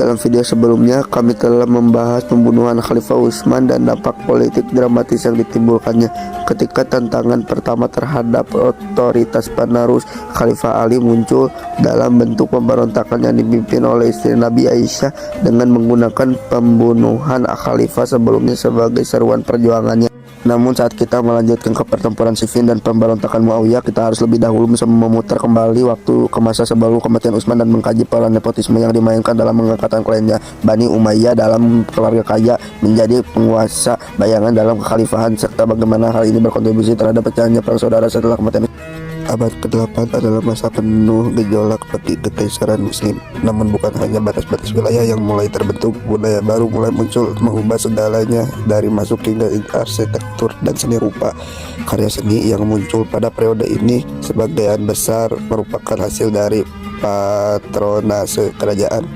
Dalam video sebelumnya, kami telah membahas pembunuhan Khalifah Utsman dan dampak politik dramatis yang ditimbulkannya ketika tantangan pertama terhadap otoritas penerus Khalifah Ali muncul dalam bentuk pemberontakan yang dipimpin oleh istri Nabi Aisyah dengan menggunakan pembunuhan Khalifah sebelumnya sebagai seruan perjuangannya. Namun saat kita melanjutkan ke pertempuran Siffin dan pemberontakan Muawiyah, kita harus lebih dahulu memutar kembali waktu ke masa sebelum kematian Utsman dan mengkaji peran nepotisme yang dimainkan dalam mengangkatkan kliennya Bani Umayyah dalam keluarga kaya menjadi penguasa bayangan dalam kekhalifahan, serta bagaimana hal ini berkontribusi terhadap pecahnya perang saudara setelah kematian. Abad ke-8 adalah masa penuh gejolak bagi kekaisaran muslim. Namun bukan hanya batas-batas wilayah yang mulai terbentuk, budaya baru mulai muncul mengubah segalanya dari masuk hingga arsitektur dan seni rupa. Karya seni yang muncul pada periode ini sebagian besar merupakan hasil dari patronase kerajaan.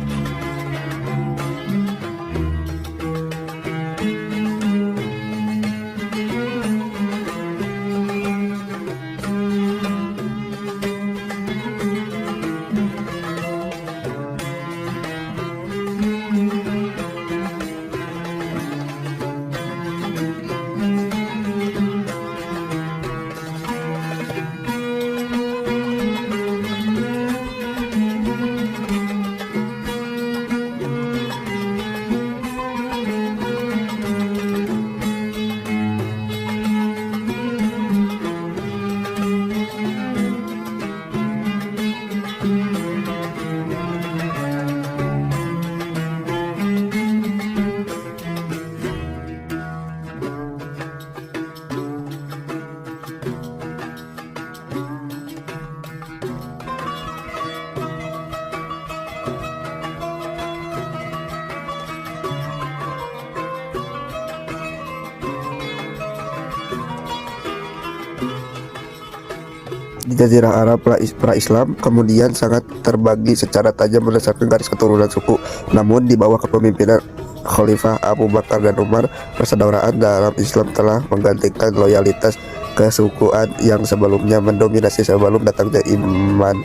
Di Jazirah Arab pra-Islam kemudian sangat terbagi secara tajam berdasarkan garis keturunan suku. Namun di bawah kepemimpinan Khalifah Abu Bakar dan Umar, persaudaraan dalam Islam telah menggantikan loyalitas kesukuan yang sebelumnya mendominasi sebelum datangnya iman.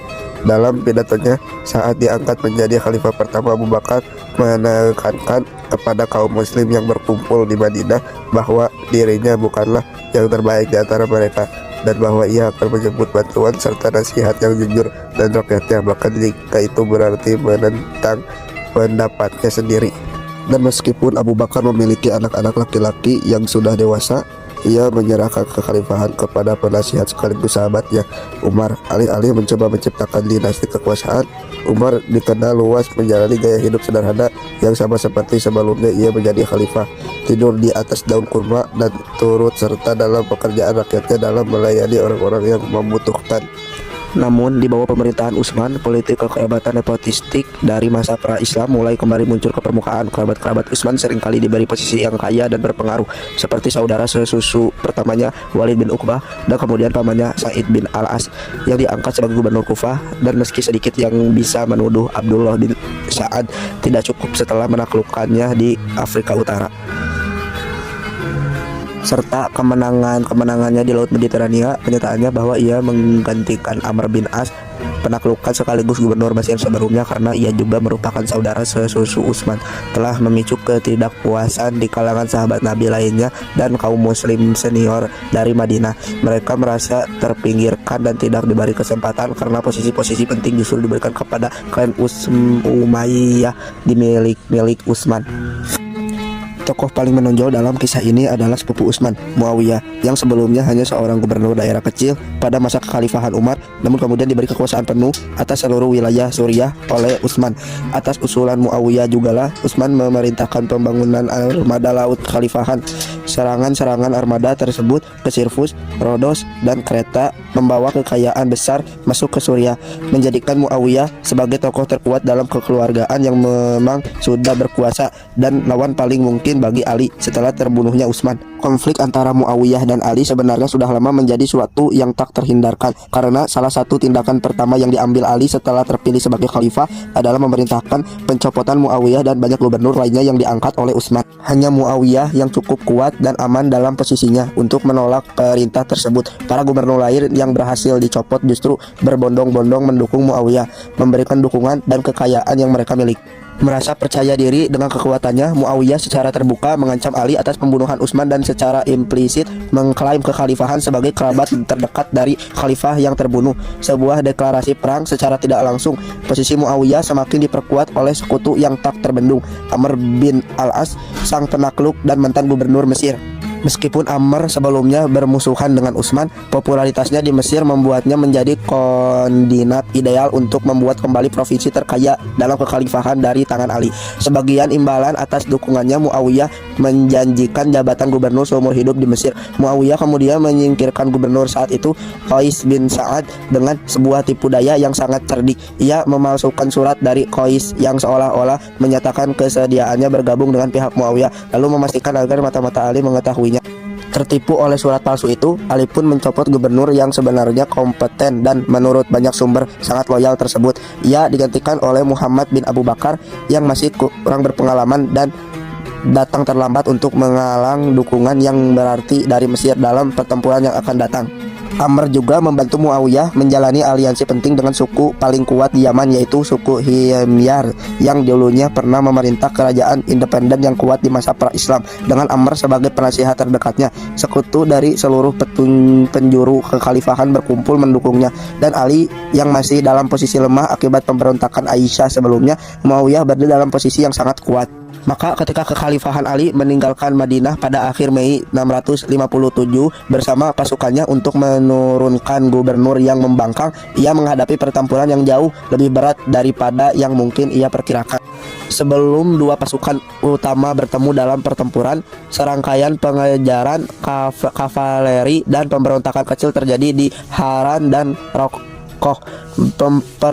Dalam pidatonya saat diangkat menjadi Khalifah pertama, Abu Bakar menekankan kepada kaum muslim yang berkumpul di Madinah bahwa dirinya bukanlah yang terbaik di antara mereka, dan bahwa ia akan menyebut bantuan serta nasihat yang jujur dan rakyatnya, bahkan jika itu berarti menentang pendapatnya sendiri. Dan meskipun Abu Bakar memiliki anak-anak laki-laki yang sudah dewasa, ia menyerahkan kekhalifahan kepada penasihat sekaligus sahabatnya Umar. Alih-alih mencoba menciptakan dinasti kekuasaan, Umar dikenal luas menjalani gaya hidup sederhana yang sama seperti sebelumnya ia menjadi khalifah, tidur di atas daun kurma dan turut serta dalam pekerjaan rakyatnya dalam melayani orang-orang yang membutuhkan. Namun di bawah pemerintahan Utsman, politik kekerabatan nepotistik dari masa pra-Islam mulai kembali muncul ke permukaan. Kerabat-kerabat Utsman seringkali diberi posisi yang kaya dan berpengaruh, seperti saudara sesusu pertamanya Walid bin Uqbah dan kemudian pamannya Sa'id bin Al-As yang diangkat sebagai gubernur Kufah. Dan meski sedikit yang bisa menuduh Abdullah bin Sa'ad tidak cukup setelah menaklukkannya di Afrika Utara serta kemenangannya di Laut Mediterania, kenyataannya bahwa ia menggantikan Amr bin As, penaklukan sekaligus gubernur Mesir sebelumnya, karena ia juga merupakan saudara sesusu Utsman, telah memicu ketidakpuasan di kalangan sahabat Nabi lainnya dan kaum muslim senior dari Madinah. Mereka merasa terpinggirkan dan tidak diberi kesempatan karena posisi-posisi penting justru diberikan kepada klan Umayyah di milik Utsman. Tokoh paling menonjol dalam kisah ini adalah sepupu Utsman, Muawiyah, yang sebelumnya hanya seorang gubernur daerah kecil pada masa kekhalifahan Umar, namun kemudian diberi kekuasaan penuh atas seluruh wilayah Suriah oleh Utsman. Atas usulan Muawiyah jugalah Utsman memerintahkan pembangunan armada laut kekhalifahan. Serangan-serangan armada tersebut ke Sirfus, Rodos, dan Kreta membawa kekayaan besar masuk ke Suriah, menjadikan Muawiyah sebagai tokoh terkuat dalam kekeluargaan yang memang sudah berkuasa dan lawan paling mungkin bagi Ali setelah terbunuhnya Utsman. Konflik antara Muawiyah dan Ali sebenarnya sudah lama menjadi suatu yang tak terhindarkan, karena salah satu tindakan pertama yang diambil Ali setelah terpilih sebagai khalifah adalah memerintahkan pencopotan Muawiyah dan banyak gubernur lainnya yang diangkat oleh Utsman. Hanya Muawiyah yang cukup kuat dan aman dalam posisinya untuk menolak perintah tersebut. Para gubernur lain yang berhasil dicopot justru berbondong-bondong mendukung Muawiyah, memberikan dukungan dan kekayaan yang mereka miliki. Merasa percaya diri dengan kekuatannya, Muawiyah secara terbuka mengancam Ali atas pembunuhan Utsman dan secara implisit mengklaim kekhalifahan sebagai kerabat terdekat dari khalifah yang terbunuh. Sebuah deklarasi perang secara tidak langsung. Posisi Muawiyah semakin diperkuat oleh sekutu yang tak terbendung, Amr bin al-As, sang penakluk dan mantan gubernur Mesir. Meskipun Amr sebelumnya bermusuhan dengan Utsman, popularitasnya di Mesir membuatnya menjadi kandidat ideal untuk membuat kembali provinsi terkaya dalam kekhalifahan dari tangan Ali. Sebagian imbalan atas dukungannya, Muawiyah menjanjikan jabatan gubernur seumur hidup di Mesir. Muawiyah kemudian menyingkirkan gubernur saat itu, Qais bin Sa'ad, dengan sebuah tipu daya yang sangat cerdik. Ia memalsukan surat dari Qais yang seolah-olah menyatakan kesediaannya bergabung dengan pihak Muawiyah, lalu memastikan agar mata-mata Ali mengetahuinya. Tertipu oleh surat palsu itu, Ali pun mencopot gubernur yang sebenarnya kompeten dan menurut banyak sumber sangat loyal tersebut. Ia digantikan oleh Muhammad bin Abu Bakar yang masih kurang berpengalaman dan datang terlambat untuk mengalang dukungan yang berarti dari Mesir dalam pertempuran yang akan datang. Amr juga membantu Muawiyah menjalani aliansi penting dengan suku paling kuat di Yaman, yaitu suku Himyar yang dulunya pernah memerintah kerajaan independen yang kuat di masa pra-Islam. Dengan Amr sebagai penasihat terdekatnya, sekutu dari seluruh penjuru kekhalifahan berkumpul mendukungnya, dan Ali yang masih dalam posisi lemah akibat pemberontakan Aisyah sebelumnya, Muawiyah berada dalam posisi yang sangat kuat. Maka ketika kekhalifahan Ali meninggalkan Madinah pada akhir Mei 657 bersama pasukannya untuk menurunkan gubernur yang membangkang, ia menghadapi pertempuran yang jauh lebih berat daripada yang mungkin ia perkirakan. Sebelum dua pasukan utama bertemu dalam pertempuran, serangkaian pengejaran kavaleri dan pemberontakan kecil terjadi di Haran dan Rokoh,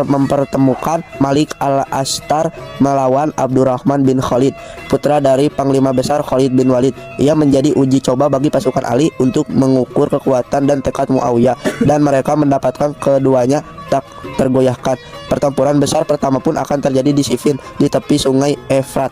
mempertemukan Malik al-Ashtar melawan Abdurrahman bin Khalid, putra dari Panglima Besar Khalid bin Walid. Ia menjadi uji coba bagi pasukan Ali untuk mengukur kekuatan dan tekad Muawiyah, dan mereka mendapatkan keduanya tak tergoyahkan. Pertempuran besar pertama pun akan terjadi di Siffin, di tepi sungai Efrat.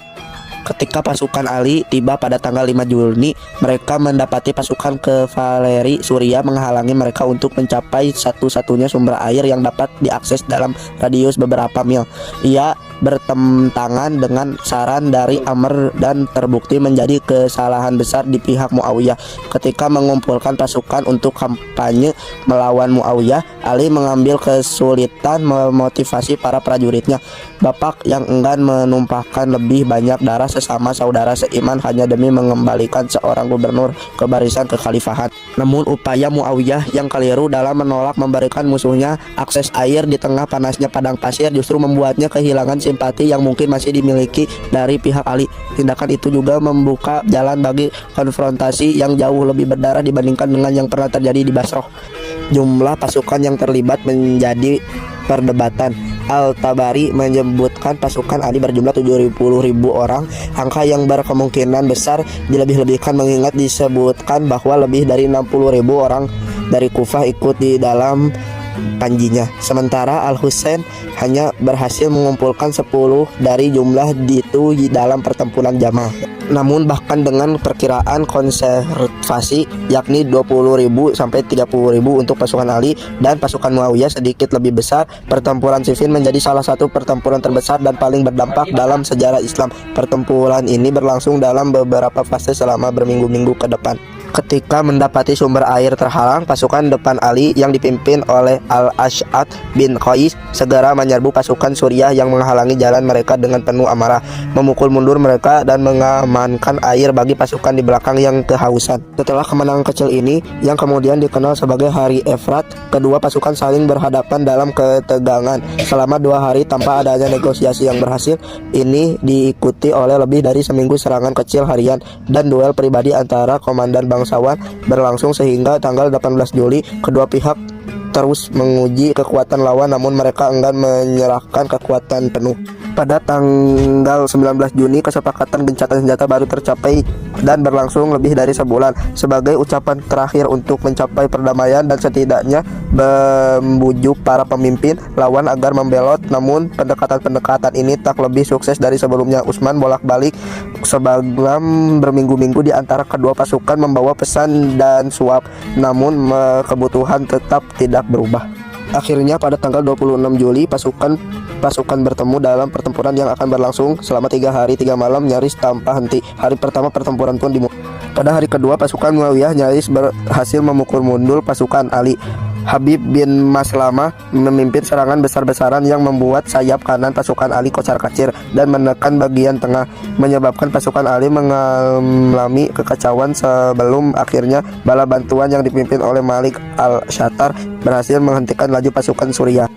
Ketika pasukan Ali tiba pada tanggal 5 Juni, mereka mendapati pasukan kavaleri Suriah menghalangi mereka untuk mencapai satu-satunya sumber air yang dapat diakses dalam radius beberapa mil. Ia bertentangan dengan saran dari Amr dan terbukti menjadi kesalahan besar di pihak Muawiyah. Ketika mengumpulkan pasukan untuk kampanye melawan Muawiyah, Ali mengambil kesulitan memotivasi para prajuritnya. Bapak yang enggan menumpahkan lebih banyak darah sesama saudara seiman hanya demi mengembalikan seorang gubernur ke barisan kekhalifahan. Namun upaya Muawiyah yang keliru dalam menolak memberikan musuhnya akses air di tengah panasnya padang pasir justru membuatnya kehilangan simpati yang mungkin masih dimiliki dari pihak Ali. Tindakan itu juga membuka jalan bagi konfrontasi yang jauh lebih berdarah dibandingkan dengan yang pernah terjadi di Basrah. Jumlah pasukan yang terlibat menjadi perdebatan. Al-Tabari menyebutkan pasukan Ali berjumlah 70.000 orang, angka yang berkemungkinan besar dilebih-lebihkan mengingat disebutkan bahwa lebih dari 60.000 orang dari Kufah ikut di dalam panjinya. Sementara Al-Husain hanya berhasil mengumpulkan 10 dari jumlah itu dalam pertempuran Jamal. Namun bahkan dengan perkiraan konservasi yakni 20.000 sampai 30.000 untuk pasukan Ali dan pasukan Muawiyah sedikit lebih besar, pertempuran Siffin menjadi salah satu pertempuran terbesar dan paling berdampak dalam sejarah Islam. Pertempuran ini berlangsung dalam beberapa fase selama berminggu-minggu ke depan. Ketika mendapati sumber air terhalang, pasukan depan Ali yang dipimpin oleh Al-Ash'ad bin Qais segera menyerbu pasukan Suriah yang menghalangi jalan mereka dengan penuh amarah, memukul mundur mereka dan mengamankan air bagi pasukan di belakang yang kehausan. Setelah kemenangan kecil ini, yang kemudian dikenal sebagai Hari Efrat, kedua pasukan saling berhadapan dalam ketegangan selama 2 hari tanpa adanya negosiasi yang berhasil. Ini diikuti oleh lebih dari seminggu serangan kecil harian dan duel pribadi antara komandan bangsawan berlangsung sehingga tanggal 18 Juli kedua pihak terus menguji kekuatan lawan, namun mereka enggan menyerahkan kekuatan penuh. Pada tanggal 19 Juni kesepakatan gencatan senjata baru tercapai dan berlangsung lebih dari sebulan sebagai ucapan terakhir untuk mencapai perdamaian dan setidaknya membujuk para pemimpin lawan agar membelot. Namun pendekatan-pendekatan ini tak lebih sukses dari sebelumnya. Utsman bolak-balik sebelum berminggu-minggu di antara kedua pasukan membawa pesan dan suap, namun kebutuhan tetap tidak berubah. Akhirnya pada tanggal 26 Juli pasukan pasukan bertemu dalam pertempuran yang akan berlangsung selama 3 hari 3 malam nyaris tanpa henti. Hari pertama pertempuran pun dimulai. Pada hari kedua pasukan Muawiyah nyaris berhasil memukul mundur pasukan Ali. Habib bin Maslamah memimpin serangan besar-besaran yang membuat sayap kanan pasukan Ali kocar-kacir dan menekan bagian tengah, menyebabkan pasukan Ali mengalami kekacauan sebelum akhirnya bala bantuan yang dipimpin oleh Malik al-Shatar berhasil menghentikan laju pasukan Suriah.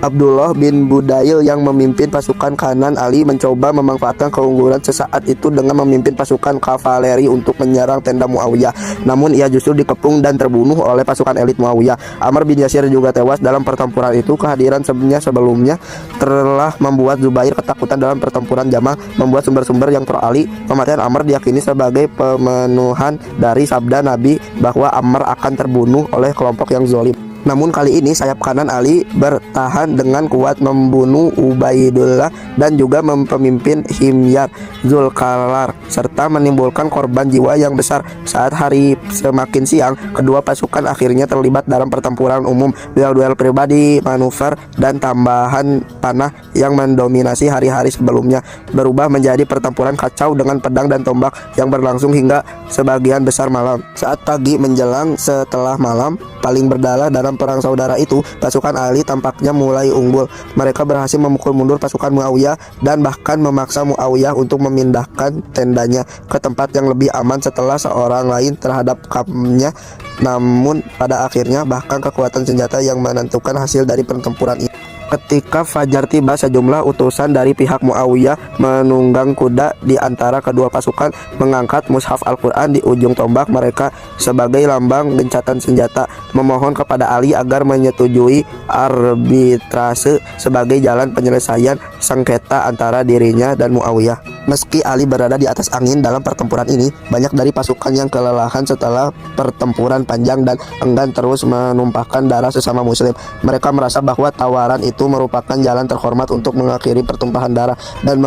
Abdullah bin Budail yang memimpin pasukan kanan Ali mencoba memanfaatkan keunggulan sesaat itu dengan memimpin pasukan kavaleri untuk menyerang tenda Muawiyah. Namun ia justru dikepung dan terbunuh oleh pasukan elit Muawiyah. Amr bin Yasir juga tewas dalam pertempuran itu. Kehadiran sebelumnya telah membuat Zubair ketakutan dalam pertempuran Jamal. Membuat sumber-sumber yang pro Ali, kematian Amr diyakini sebagai pemenuhan dari sabda Nabi bahwa Amr akan terbunuh oleh kelompok yang zalim. Namun kali ini sayap kanan Ali bertahan dengan kuat, membunuh Ubaidullah dan juga memimpin Himyar Zulkalar serta menimbulkan korban jiwa yang besar. Saat hari semakin siang, kedua pasukan akhirnya terlibat dalam pertempuran umum. Duel-duel pribadi, manuver, dan tambahan panah yang mendominasi hari-hari sebelumnya berubah menjadi pertempuran kacau dengan pedang dan tombak yang berlangsung hingga sebagian besar malam. Saat pagi menjelang setelah malam paling berdarah dalam perang saudara itu, pasukan Ali tampaknya mulai unggul. Mereka berhasil memukul mundur pasukan Muawiyah dan bahkan memaksa Muawiyah untuk memindahkan tendanya ke tempat yang lebih aman setelah seorang lain terhadap kampnya. Namun pada akhirnya bahkan kekuatan senjata yang menentukan hasil dari pertempuran ini. Ketika fajar tiba, sejumlah utusan dari pihak Muawiyah menunggang kuda di antara kedua pasukan, mengangkat mushaf Al-Quran di ujung tombak mereka sebagai lambang gencatan senjata, memohon kepada Ali agar menyetujui arbitrase sebagai jalan penyelesaian sengketa antara dirinya dan Muawiyah. Meski Ali berada di atas angin dalam pertempuran ini, banyak dari pasukan yang kelelahan setelah pertempuran panjang dan enggan terus menumpahkan darah sesama muslim. Mereka merasa bahwa tawaran itu merupakan jalan terhormat untuk mengakhiri pertumpahan darah dan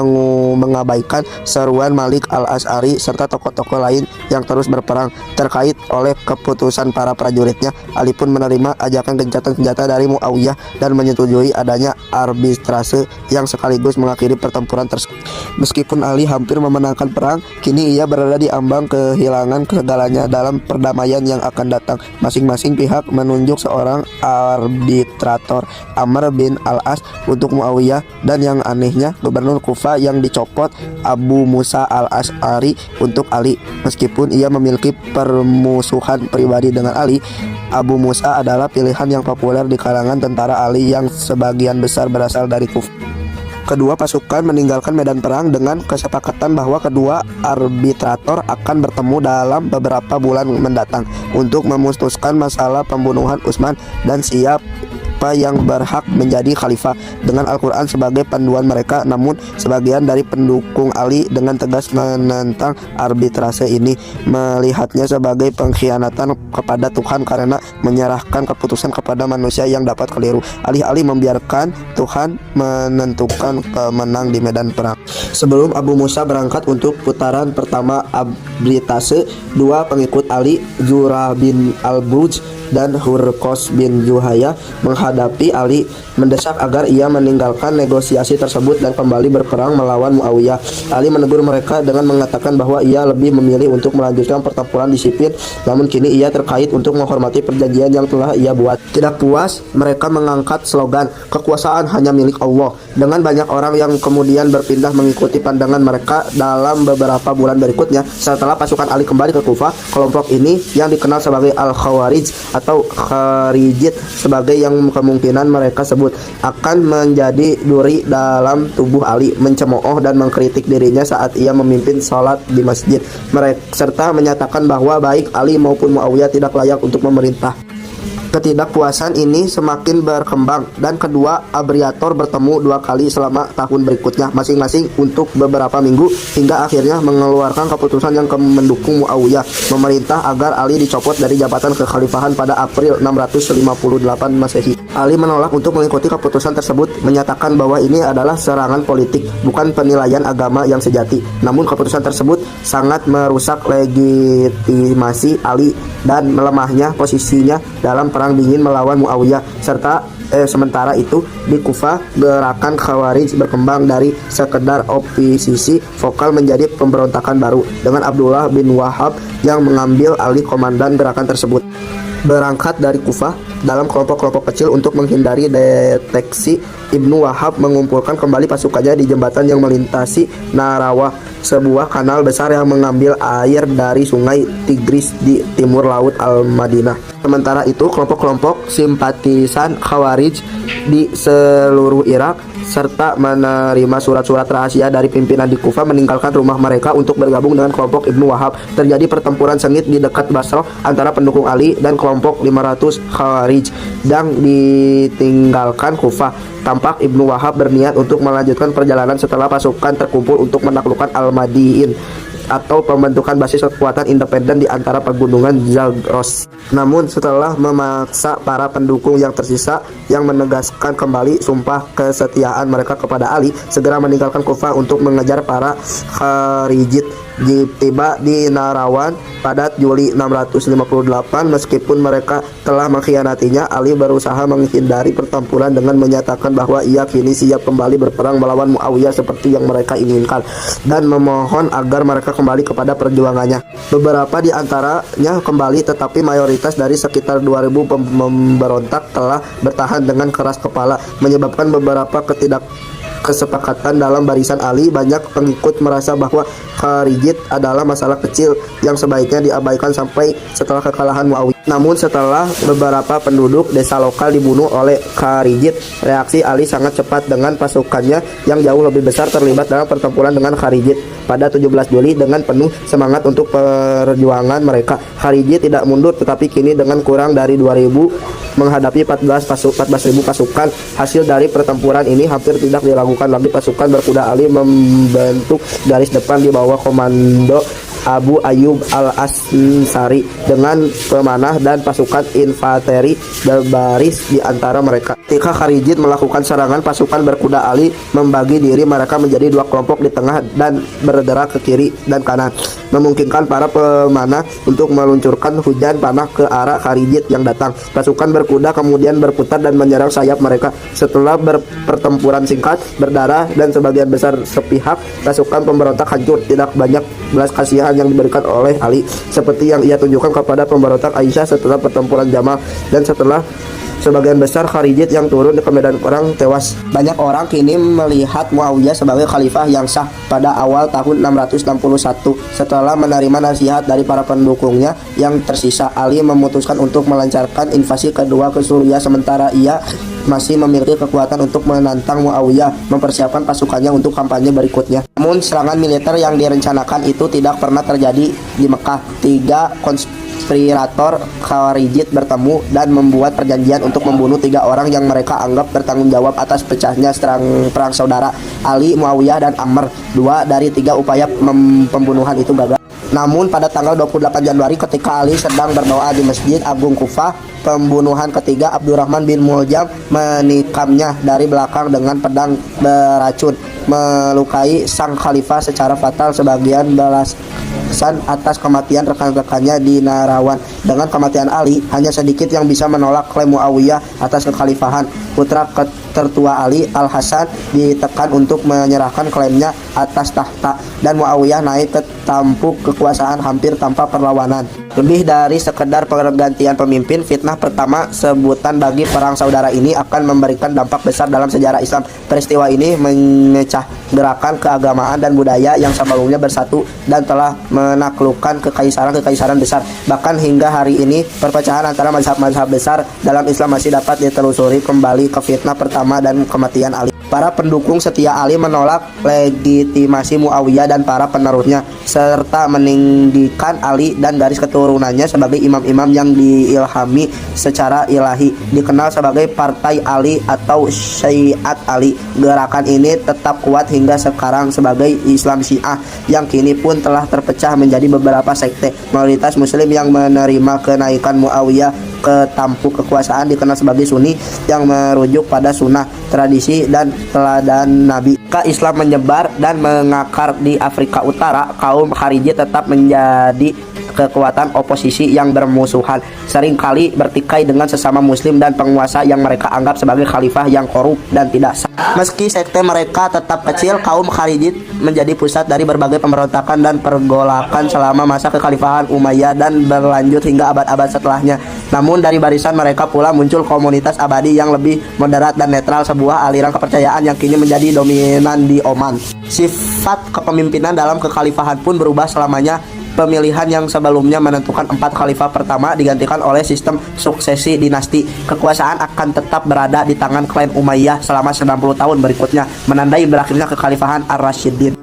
mengabaikan seruan Malik al-Ash'ari serta tokoh-tokoh lain yang terus berperang. Terkait oleh keputusan para prajuritnya, Ali pun menerima ajakan gencatan senjata dari Muawiyah dan menyetujui adanya arbitrase yang sekaligus mengakhiri pertempuran tersebut. Meskipun Ali hampir memenangkan perang, kini ia berada di ambang kehilangan segalanya dalam perdamaian yang akan datang. Masing-masing pihak menunjuk seorang arbitrator, Amr bin al-As untuk Muawiyah, dan yang anehnya gubernur Kufa yang dicopot, Abu Musa al-Ash'ari, untuk Ali. Meskipun ia memiliki permusuhan pribadi dengan Ali, Abu Musa adalah pilihan yang populer di kalangan tentara Ali yang sebagian besar berasal dari Kufa. Kedua pasukan meninggalkan medan perang dengan kesepakatan bahwa kedua arbitrator akan bertemu dalam beberapa bulan mendatang untuk memutuskan masalah pembunuhan Utsman dan siapa yang berhak menjadi khalifah dengan Al-Quran sebagai panduan mereka. Namun sebagian dari pendukung Ali dengan tegas menentang arbitrase ini, melihatnya sebagai pengkhianatan kepada Tuhan karena menyerahkan keputusan kepada manusia yang dapat keliru. Alih-alih membiarkan Tuhan menentukan pemenang di medan perang. Sebelum Abu Musa berangkat untuk putaran pertama arbitrase, dua pengikut Ali, Zurah bin al-Buj dan Hurqos bin Zuhaya, menghadapi Ali, mendesak agar ia meninggalkan negosiasi tersebut dan kembali berperang melawan Muawiyah. Ali menegur mereka dengan mengatakan bahwa ia lebih memilih untuk melanjutkan pertempuran disiplin, namun kini ia terkait untuk menghormati perjanjian yang telah ia buat. Tidak puas, mereka mengangkat slogan "Kekuasaan hanya milik Allah", dengan banyak orang yang kemudian berpindah mengikuti pandangan mereka. Dalam beberapa bulan berikutnya, setelah pasukan Ali kembali ke Kufah, kelompok ini yang dikenal sebagai Al-Khawarij atau Kharijit, sebagai yang kemungkinan mereka sebut, akan menjadi duri dalam tubuh Ali, mencemooh dan mengkritik dirinya saat ia memimpin sholat di masjid mereka, serta menyatakan bahwa baik Ali maupun Muawiyah tidak layak untuk memerintah. Ketidakpuasan ini semakin berkembang dan kedua arbitrator bertemu dua kali selama tahun berikutnya, masing-masing untuk beberapa minggu, hingga akhirnya mengeluarkan keputusan yang mendukung Muawiyah memerintah agar Ali dicopot dari jabatan kekhalifahan pada April 658 Masehi. Ali menolak untuk mengikuti keputusan tersebut, menyatakan bahwa ini adalah serangan politik, bukan penilaian agama yang sejati. Namun keputusan tersebut sangat merusak legitimasi Ali dan melemahnya posisinya dalam perang dingin melawan Muawiyah, serta Sementara itu di Kufah, gerakan Khawarij berkembang dari sekedar oposisi vokal menjadi pemberontakan baru dengan Abdullah bin Wahab yang mengambil alih komandan gerakan tersebut. Berangkat dari Kufah dalam kelompok-kelompok kecil untuk menghindari deteksi, Ibnu Wahab mengumpulkan kembali pasukannya di jembatan yang melintasi Narawah, sebuah kanal besar yang mengambil air dari sungai Tigris di timur laut Al-Madinah. Sementara itu, kelompok-kelompok simpatisan Khawarij di seluruh Irak serta menerima surat-surat rahasia dari pimpinan di Kufah meninggalkan rumah mereka untuk bergabung dengan kelompok Ibnu Wahab. Terjadi pertempuran sengit di dekat Basrah antara pendukung Ali dan kelompok 500 Khawarij yang ditinggalkan Kufah. Tampak Ibnu Wahab berniat untuk melanjutkan perjalanan setelah pasukan terkumpul untuk menaklukkan Al-Madiin atau pembentukan basis kekuatan independen di antara pegunungan Zagros. Namun setelah memaksa para pendukung yang tersisa yang menegaskan kembali sumpah kesetiaan mereka kepada Ali, segera meninggalkan Kufah untuk mengejar para Kharijit. Tiba di Narawan pada Juli 658. Meskipun mereka telah mengkhianatinya, Ali berusaha menghindari pertempuran dengan menyatakan bahwa ia kini siap kembali berperang melawan Muawiyah seperti yang mereka inginkan, dan memohon agar mereka kembali kepada perjuangannya. Beberapa di antaranya kembali, tetapi mayoritas dari sekitar 2000 pemberontak telah bertahan dengan keras kepala, menyebabkan beberapa kesepakatan dalam barisan Ali. Banyak pengikut merasa bahwa Kharijit adalah masalah kecil yang sebaiknya diabaikan sampai setelah kekalahan Muawiyah. Namun setelah beberapa penduduk desa lokal dibunuh oleh Kharijit, reaksi Ali sangat cepat dengan pasukannya yang jauh lebih besar terlibat dalam pertempuran dengan Kharijit. Pada 17 Juli dengan penuh semangat untuk perjuangan mereka, Kharijit tidak mundur, tetapi kini dengan kurang dari 2000 menghadapi 14.000 pasukan. Hasil dari pertempuran ini hampir tidak diragukan lagi. Pasukan berkuda Ali membentuk garis depan di bawah komando Abu Ayyub al-Ansari dengan pemanah dan pasukan infanteri berbaris di antara mereka. Ketika Kharijit melakukan serangan, pasukan berkuda Ali membagi diri mereka menjadi dua kelompok di tengah dan bergerak ke kiri dan kanan, memungkinkan para pemanah untuk meluncurkan hujan panah ke arah Kharijit yang datang. Pasukan berkuda kemudian berputar dan menyerang sayap mereka. Setelah pertempuran singkat, berdarah, dan sebagian besar sepihak, pasukan pemberontak hancur. Tidak banyak belas kasihan yang diberikan oleh Ali, seperti yang ia tunjukkan kepada pemberontak Aisyah setelah pertempuran Jamal, dan setelah sebagian besar Kharijit yang turun ke medan perang tewas. Banyak orang kini melihat Muawiyah sebagai khalifah yang sah pada awal tahun 661. Setelah menerima nasihat dari para pendukungnya yang tersisa, Ali memutuskan untuk melancarkan invasi kedua ke Suriah, sementara ia masih memiliki kekuatan untuk menantang Muawiyah mempersiapkan pasukannya untuk kampanye berikutnya. Namun serangan militer yang direncanakan itu tidak pernah terjadi di Mekah. Tiga konspirator Khawarijit bertemu dan membuat perjanjian untuk membunuh 3 orang yang mereka anggap bertanggung jawab atas pecahnya perang saudara Ali, Muawiyah, dan Ammar. 2 dari 3 upaya pembunuhan itu gagal. Namun pada tanggal 28 Januari ketika Ali sedang berdoa di Masjid Agung Kufah, pembunuhan ketiga Abdurrahman bin Muljam menikamnya dari belakang dengan pedang beracun, melukai sang khalifah secara fatal. Sebagian balasan atas kematian rekan-rekannya di Narawan. Dengan kematian Ali, hanya sedikit yang bisa menolak klaim Muawiyah atas kekhalifahan. Putra tertua Ali, Al-Hasan, ditekan untuk menyerahkan klaimnya atas tahta, dan Muawiyah naik ke tampuk kekuasaan hampir tanpa perlawanan. Lebih dari sekedar pergantian pemimpin, fitnah pertama sebutan bagi perang saudara ini akan memberikan dampak besar dalam sejarah Islam. Peristiwa ini memecah gerakan keagamaan dan budaya yang sebelumnya bersatu dan telah menaklukkan kekaisaran besar. Bahkan hingga hari ini, perpecahan antara mazhab-mazhab besar dalam Islam masih dapat ditelusuri kembali ke fitnah pertama dan kematian Ali. Para pendukung setia Ali menolak legitimasi Muawiyah dan para penerusnya, serta meninggikan Ali dan garis keturunannya sebagai imam-imam yang diilhami secara ilahi, dikenal sebagai Partai Ali atau Syiat Ali. Gerakan ini tetap kuat hingga sekarang sebagai Islam Syiah yang kini pun telah terpecah menjadi beberapa sekte. Mayoritas Muslim yang menerima kenaikan Muawiyah ke tampuk kekuasaan dikenal sebagai Sunni yang merujuk pada sunnah, tradisi, dan teladan Nabi. Ketika Islam menyebar dan mengakar di Afrika Utara, kaum Kharijit tetap menjadi kekuatan oposisi yang bermusuhan, seringkali bertikai dengan sesama muslim dan penguasa yang mereka anggap sebagai khalifah yang korup dan tidak sah. Meski sekte mereka tetap kecil, kaum Kharijit menjadi pusat dari berbagai pemberontakan dan pergolakan selama masa kekhalifahan Umayyah dan berlanjut hingga abad-abad setelahnya. Namun dari barisan mereka pula muncul komunitas Abadi yang lebih moderat dan netral, sebuah aliran kepercayaan yang kini menjadi dominan di Oman. Sifat kepemimpinan dalam kekhalifahan pun berubah selamanya. Pemilihan yang sebelumnya menentukan 4 khalifah pertama digantikan oleh sistem suksesi dinasti. Kekuasaan akan tetap berada di tangan klan Umayyah selama 90 tahun berikutnya, menandai berakhirnya kekhalifahan Ar-Rasyidin.